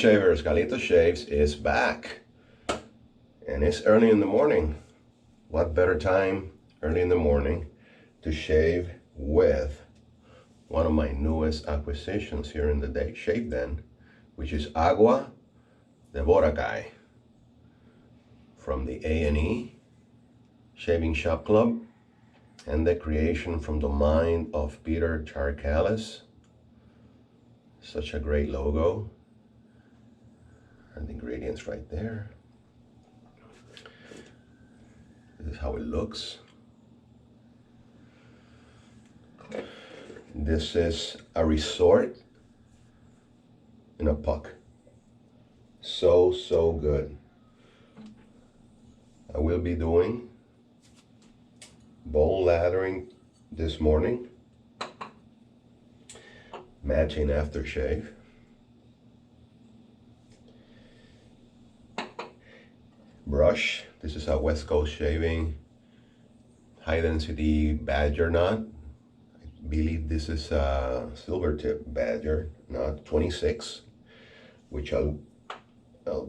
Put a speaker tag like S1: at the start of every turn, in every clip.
S1: shavers, Carlitos Shaves is back. And it's early in the morning. What better time early in the morning to shave with one of my newest acquisitions here in the day shave den, which is Agua de Boracay from the A&E Shaving Shop Club, and the creation from the mind of Peter Charcalis. Such a great logo. And the ingredients right there. This is how it looks. This is a resort in a puck. So good. I will be doing bowl lathering this morning, matching aftershave. Brush. This is a West Coast Shaving high density badger knot. I believe this is a silver tip badger knot 26, which I'll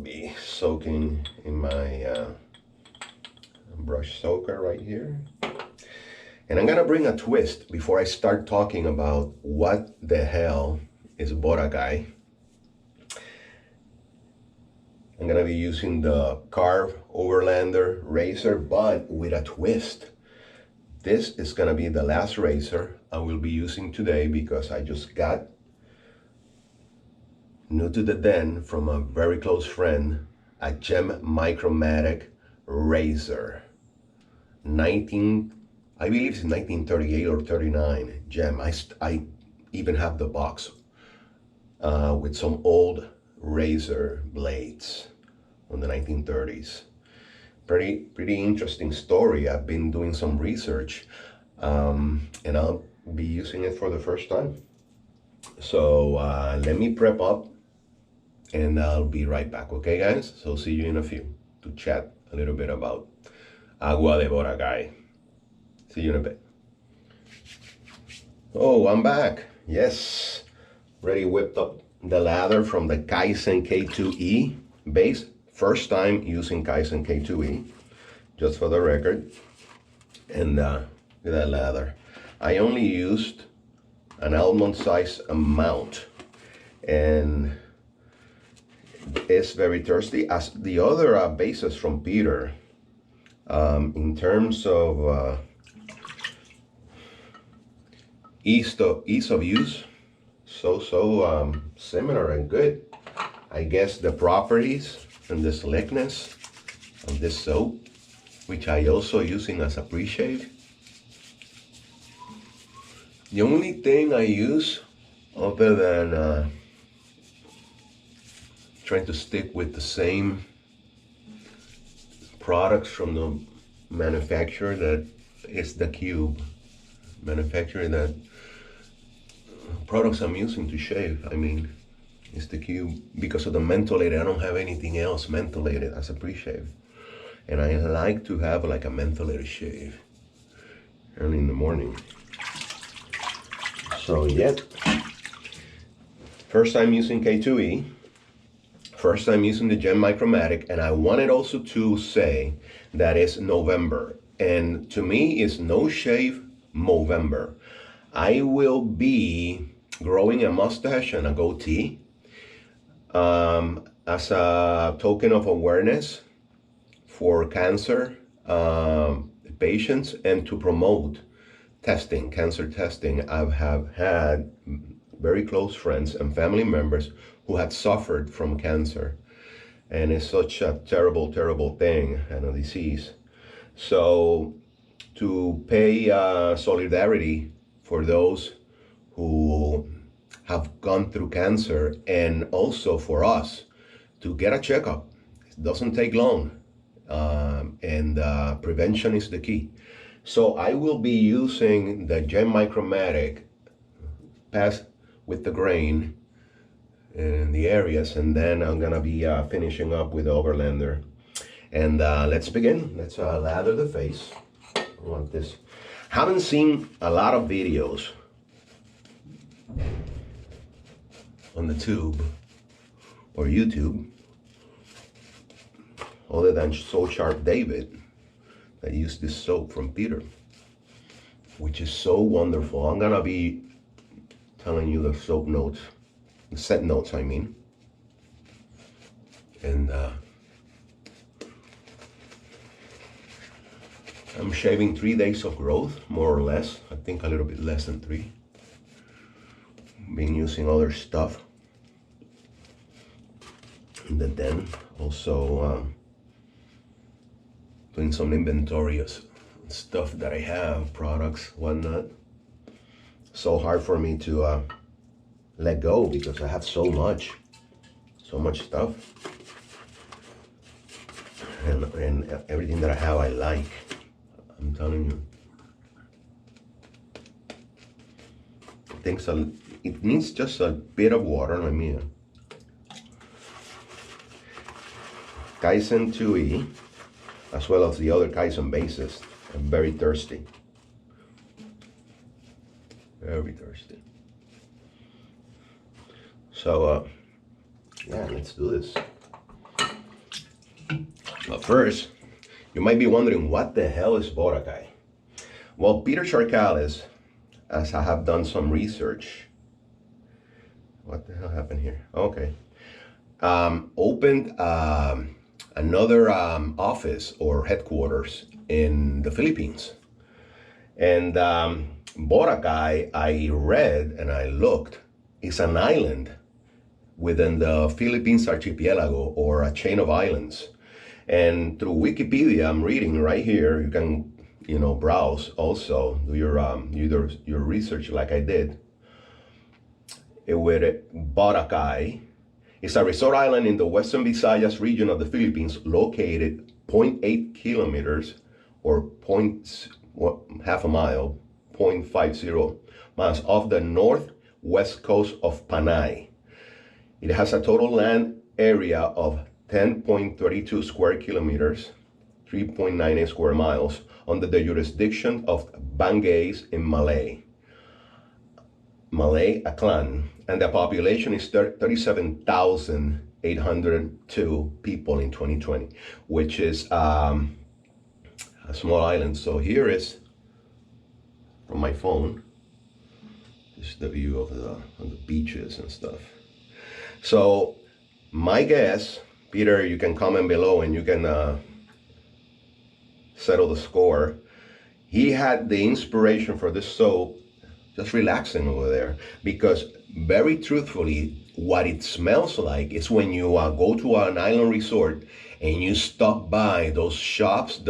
S1: be soaking in my brush soaker right here. And I'm gonna bring a twist before I start talking about what the hell is Boracay. I'm gonna be using the Carve Overlander Razor, but with a twist. This is gonna be the last razor I will be using today because I just got new to the den from a very close friend, a Gem Micromatic Razor. I believe it's 1938 or 39 Gem. I even have the box with some old razor blades from the 1930s. Pretty interesting story. I've been doing some research and I'll be using it for the first time. So let me prep up and I'll be right back, okay guys? So see you in a few to chat a little bit about Agua de Boracay. See you in a bit. Oh, I'm back. Yes, already whipped up the lather from the Kaizen K2E base. First time using Kaizen K2E, just for the record. And with that lather, I only used an almond size amount, and it's very thirsty as the other bases from Peter. In terms of ease of use, so similar and good. I guess the properties and the slickness of this soap, which I also using as a pre-shave. The only thing I use other than trying to stick with the same products from the manufacturer that is the Cube manufacturer, that products I'm using to shave, I mean, it's the Cube. Because of the mentholated, I don't have anything else mentholated as a pre-shave. And I like to have like a mentholated shave early in the morning. So yeah, first time using K2E, first time using the Gem Micromatic, and I wanted also to say that it's November. And to me, it's No Shave Movember. I will be growing a mustache and a goatee as a token of awareness for cancer patients and to promote testing, cancer testing. I have had very close friends and family members who had suffered from cancer, and it's such a terrible thing and a disease. So to pay solidarity for those who have gone through cancer, and also for us to get a checkup. It doesn't take long, and prevention is the key. So I will be using the Gem Micromatic pass with the grain in the areas, and then I'm gonna be finishing up with the Overlander. And let's begin. Let's lather the face. I want this. Haven't seen a lot of videos on the tube or YouTube, other than So Sharp David, that used this soap from Peter, which is so wonderful. I'm gonna be telling you the soap notes, the scent notes, I mean. And I'm shaving 3 days of growth, more or less. I think a little bit less than 3. Been using other stuff. And then also doing some inventory of stuff that I have, products, whatnot. So hard for me to let go because I have so much stuff. And everything that I have, I like. I'm telling you. It needs just a bit of water. Let me. Kaizen 2E, as well as the other Kaizen bases. I'm very thirsty. Very thirsty. So, yeah, let's do this. But first, you might be wondering, what the hell is Boracay? Well, Peter Charcalis, as I have done some research, what the hell happened here? Okay. Opened another office or headquarters in the Philippines. And Boracay, I read and I looked, is an island within the Philippines archipelago, or a chain of islands. And through Wikipedia, I'm reading right here, you can, browse also, do your research like I did. With Boracay, it's a resort island in the Western Visayas region of the Philippines, located 0.8 kilometers or half a mile, 0.50 miles off the northwest coast of Panay. It has a total land area of 10.32 square kilometers, 3.98 square miles, under the jurisdiction of Bangays in Malay Aklan, and the population is 37,802 people in 2020, which is a small island. So here is, from my phone, this is the view of the beaches and stuff. So my guess, Peter, you can comment below and you can settle the score. He had the inspiration for this soap just relaxing over there, because very truthfully, what it smells like is when you go to an island resort and you stop by those shops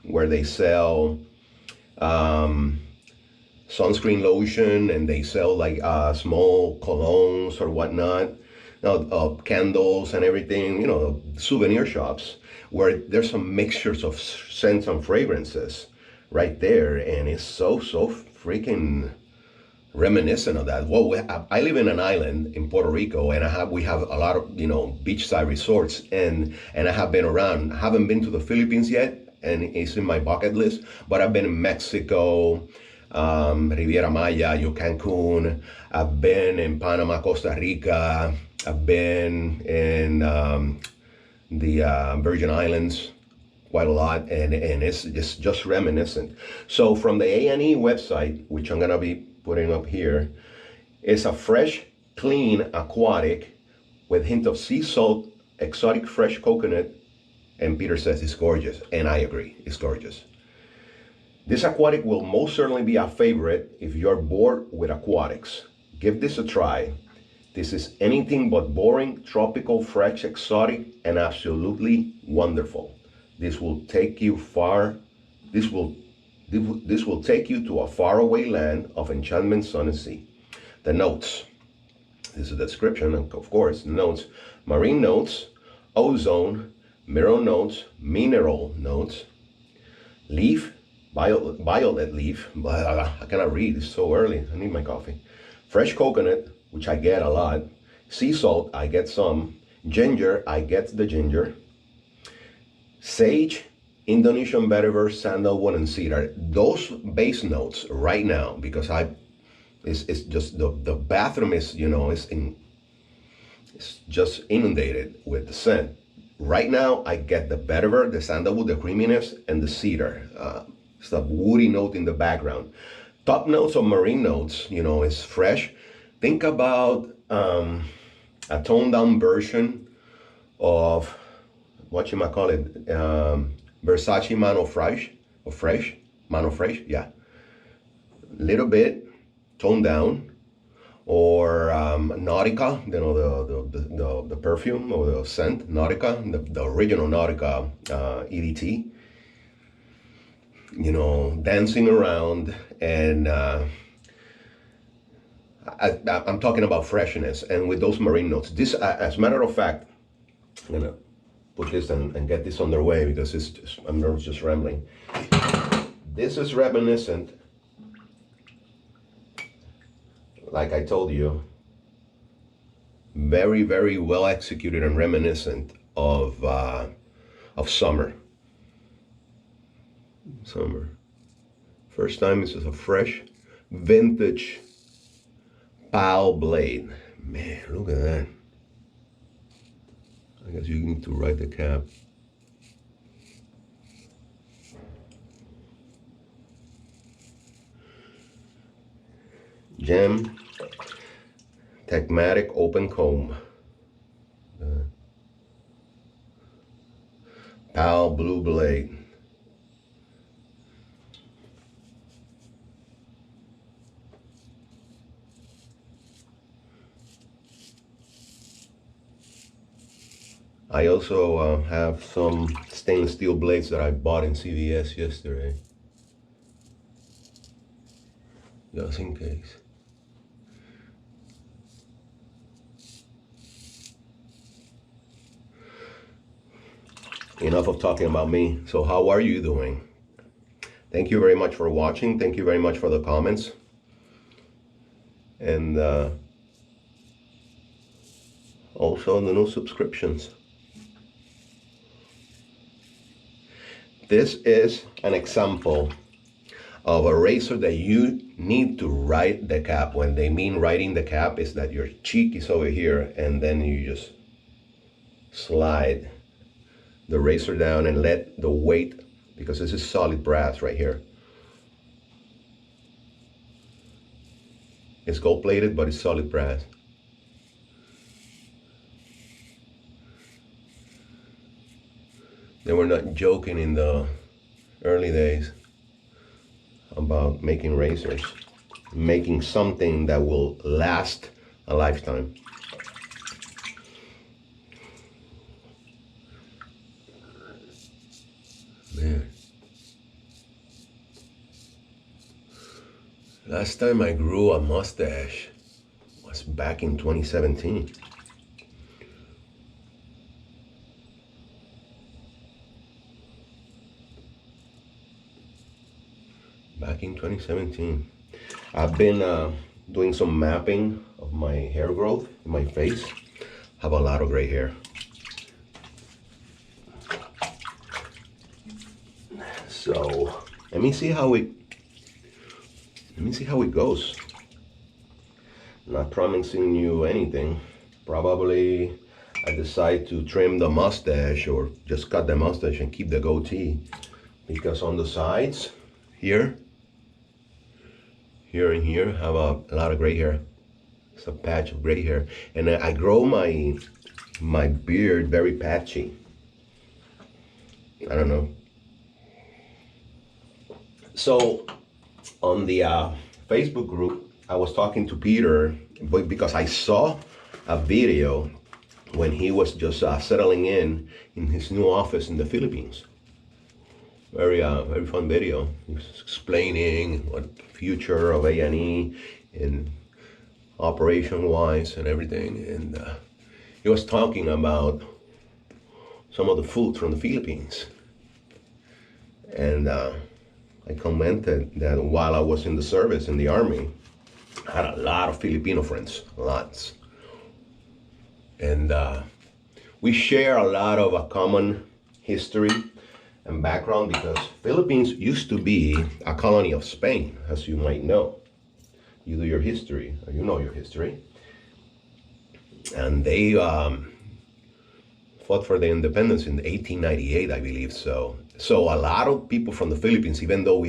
S1: where they sell sunscreen lotion, and they sell like small colognes or whatnot, candles and everything, souvenir shops, where there's some mixtures of scents and fragrances right there, and it's so freaking reminiscent of that. Well, I live in an island in Puerto Rico, and we have a lot of beachside resorts, and I have been around. I haven't been to the Philippines yet, and it's in my bucket list, but I've been in Mexico, Riviera Maya, Cancun. I've been in Panama, Costa Rica. I've been in the Virgin Islands quite a lot, and it's just reminiscent. So from the A&E website, which I'm gonna be putting up here, is a fresh, clean aquatic with hint of sea salt, exotic fresh coconut, and Peter says it's gorgeous, and I agree, it's gorgeous. This aquatic will most certainly be a favorite if you're bored with aquatics. Give this a try. This is anything but boring, tropical, fresh, exotic, and absolutely wonderful. This will take you far. This will take you to a faraway land of enchantment, sun, and sea. The notes. This is the description, and of course, the notes. Marine notes, ozone, mineral notes, leaf, violet leaf. I cannot read, it's so early. I need my coffee. Fresh coconut, which I get a lot. Sea salt, I get some. Ginger, I get the ginger. Sage, Indonesian vetiver, sandalwood, and cedar. Those base notes right now, because it's just the bathroom is It's just inundated with the scent. Right now, I get the vetiver, the sandalwood, the creaminess, and the cedar. It's a woody note in the background. Top notes or marine notes, you know, is fresh. Think about a toned down version of what you might call it, Versace Mano Fresh, yeah. Little bit toned down, or Nautica, you know, the perfume or the scent, Nautica, the original Nautica EDT, you know, dancing around. And I'm talking about freshness and with those marine notes. This, as a matter of fact, I'm gonna put this and get this underway because it's just, I'm just rambling. This is reminiscent, like I told you, very, very well executed and reminiscent of summer. Summer. First time, this is a fresh, vintage pal blade. Man, look at that. I guess you need to write the cap. Gem Techmatic open comb. Pal blue blade. I also have some stainless steel blades that I bought in CVS yesterday, just in case. Enough of talking about me. So how are you doing? Thank you very much for watching. Thank you very much for the comments. And also the new subscriptions. This is an example of a razor that you need to write the cap. When they mean writing the cap, is that your cheek is over here and then you just slide the razor down and let the weight, because this is solid brass right here. It's gold plated, but it's solid brass. They were not joking in the early days about making razors, making something that will last a lifetime. Man. Last time I grew a mustache was back in 2017. Back in 2017. I've been doing some mapping of my hair growth in my face. Have a lot of gray hair. So let me see how it goes. Not promising you anything. Probably I decide to trim the mustache or just cut the mustache and keep the goatee, because on the sides here and here have a lot of gray hair. It's a patch of gray hair, and I grow my beard very patchy. I don't know. So on the Facebook group, I was talking to Peter because I saw a video when he was just settling in his new office in the Philippines. Very fun video. He was explaining what the future of A&E and operation-wise and everything, and he was talking about some of the food from the Philippines. And I commented that while I was in the service in the Army, I had a lot of Filipino friends, lots. And we share a lot of a common history and background, because Philippines used to be a colony of Spain, as you might know. You do your history, or you know your history. and they fought for their independence in 1898, I believe. So a lot of people from the Philippines, even though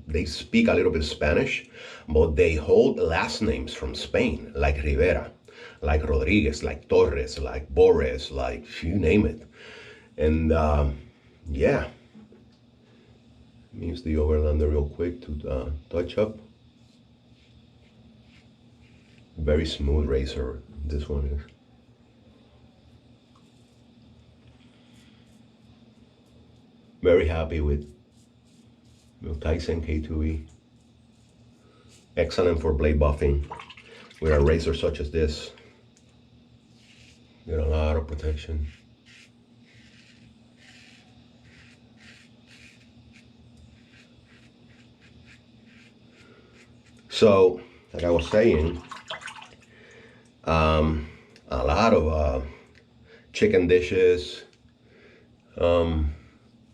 S1: they speak a little bit of Spanish, but they hold last names from Spain, like Rivera, like Rodriguez, like Torres, like Borges, like you name it. And yeah, let me use the Overlander real quick to touch up. Very smooth razor, this one is. Very happy with Tyson K2E. Excellent for blade buffing. With a razor such as this, get a lot of protection. So, like I was saying, a lot of chicken dishes.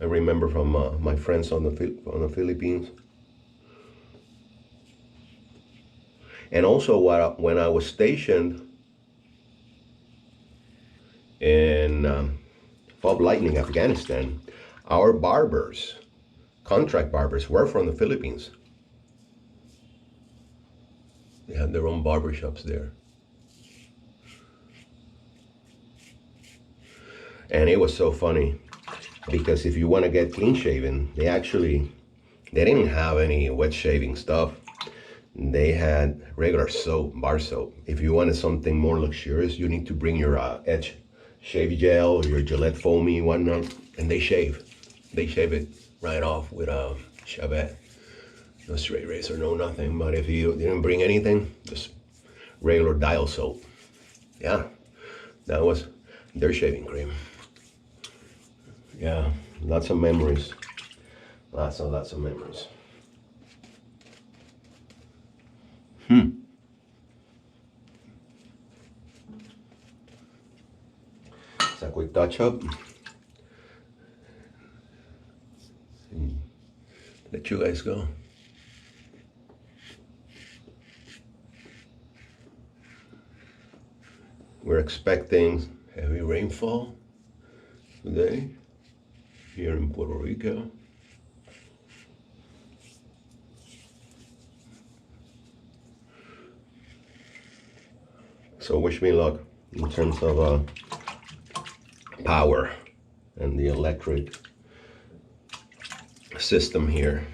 S1: I remember from my friends on the Philippines, and also when I was stationed in Fob Lightning, Afghanistan, our barbers, contract barbers, were from the Philippines. They had their own barbershops there. And it was so funny because if you want to get clean shaven, they didn't have any wet shaving stuff. They had regular soap, bar soap. If you wanted something more luxurious, you need to bring your edge shave gel or your Gillette foamy, whatnot, and they shave. They shave it right off with a Chavette. No straight razor, no nothing. But if you didn't bring anything, just regular dial soap. Yeah, that was their shaving cream. Yeah, lots of memories. Lots of memories. It's a quick touch up. Let you guys go. We're expecting heavy rainfall today here in Puerto Rico. So wish me luck in terms of power and the electric system here.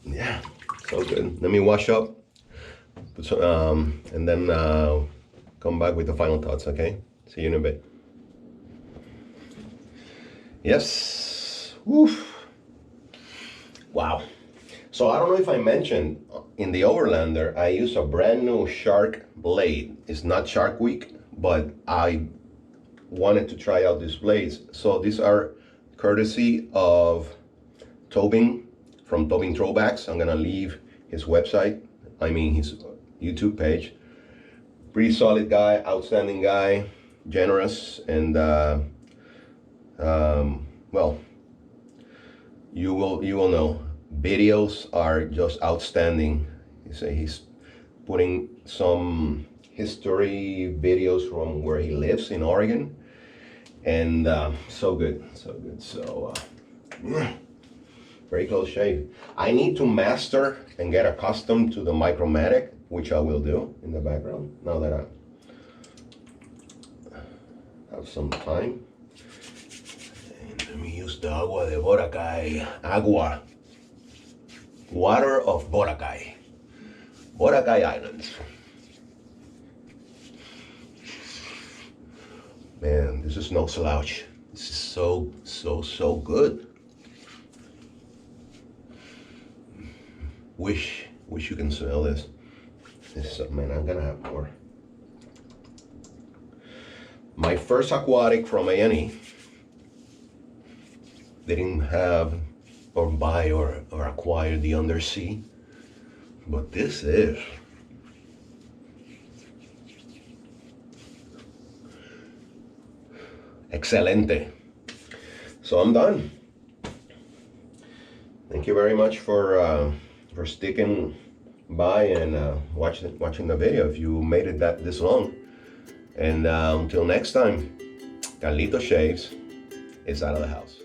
S1: Yeah, so good. Let me wash up and then come back with the final thoughts, okay? See you in a bit. Yes. Woof. Wow. So I don't know if I mentioned, in the Overlander, I use a brand new Shark blade. It's not Shark Week, but I wanted to try out these blades. So these are courtesy of Tobbins from Tobbins Throwbacks. I'm gonna leave his website, his YouTube page. Pretty solid guy, outstanding guy, generous, and well, you will know. Videos are just outstanding. He's putting some history videos from where he lives in Oregon, and so good. So very close shave. I need to master and get accustomed to the Micromatic, which I will do in the background now that I have some time. And let me use the Agua de Boracay. Water of Boracay. Boracay Islands. Man, this is no slouch. This is so good. Wish you can smell this. Man, I'm gonna have more. My first aquatic from A&E didn't have or buy or acquire the undersea, but this is excelente. So I'm done. Thank you very much for sticking by and watching the video if you made it this long. And until next time, Carlitos Shaves is out of the house.